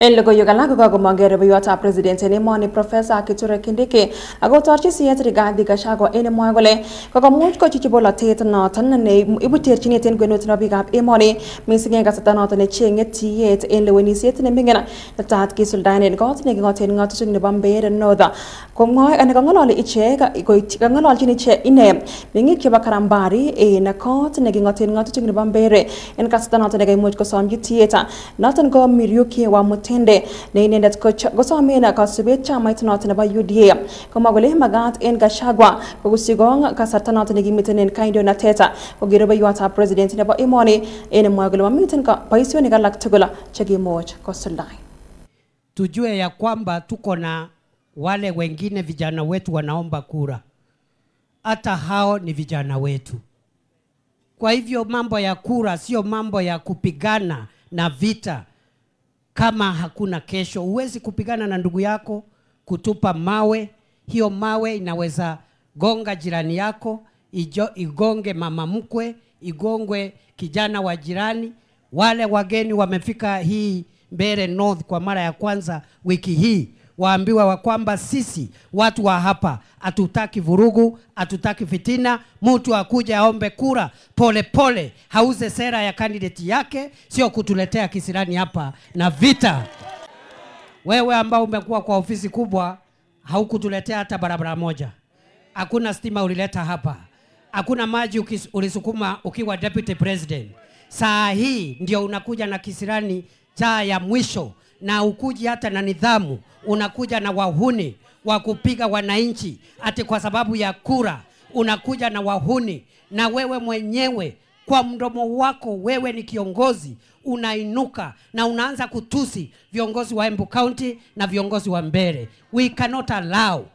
En logoiwek alak kokamongei rubeiwotab president en emoni Professor Kithure Kindiki akotorchi siyet Rigathi Gachagua en mwae kole kokomuch kochuchi bolotet noton ne ibu terchinet en kwenut nebo biikab emoni missing en kasarta noton necheng'e tiyet en lewenisiet neming'in netat kisuldaen en kot neking'oten ng'atutik nebo Mbeere North. Komwae kang'ololi ichek kang'ololchin ichek ine meng'ik chebo Karambari en kot neking'oten ng'atutik nebo Mbeere en kasarta noton nekaimuch kosomchi tiyet noton ko Miriuki wa Mutende ne inendet kosomen kasubet chamait noton nebo UDA komwa kole magat en Gachagua kokusigong kasarta noton nekimiten en kandoinatet koger rubeiwotab president nebo emoni en mwae kole mamiten boisionik alak tugul chekimuch kosuldae. Tujue ya kwamba tuko na wale wengine vijana wetu wanaomba kura, hata hao ni vijana wetu. Kwa hivyo mambo ya kura sio mambo ya kupigana na vita. Kama hakuna kesho, huwezi kupigana na ndugu yako kutupa mawe. Hiyo mawe inaweza gonga jirani yako, igonge mama mkwe, igongwe kijana wa jirani. Wale wageni wamefika hii Mbeere North kwa mara ya kwanza wiki hii, waambiwa wa kwamba sisi watu wa hapa hatutaki vurugu, hatutaki fitina. Mtu akuja aombe kura pole pole, hauze sera ya candidate yake, sio kutuletea kisirani hapa na vita. Wewe ambao umekuwa kwa ofisi kubwa, haukutuletea hata barabara moja. Hakuna stima ulileta hapa. Hakuna maji ulisukuma ukiwa deputy president. Saa hii ndio unakuja na kisirani cha ya mwisho, na ukuji hata na nidhamu. Unakuja na wahuni wa kupiga wananchi ati kwa sababu ya kura. Unakuja na wahuni, na wewe mwenyewe kwa mdomo wako, wewe ni kiongozi, unainuka na unaanza kutusi viongozi wa Embu County na viongozi wa Mbeere. We cannot allow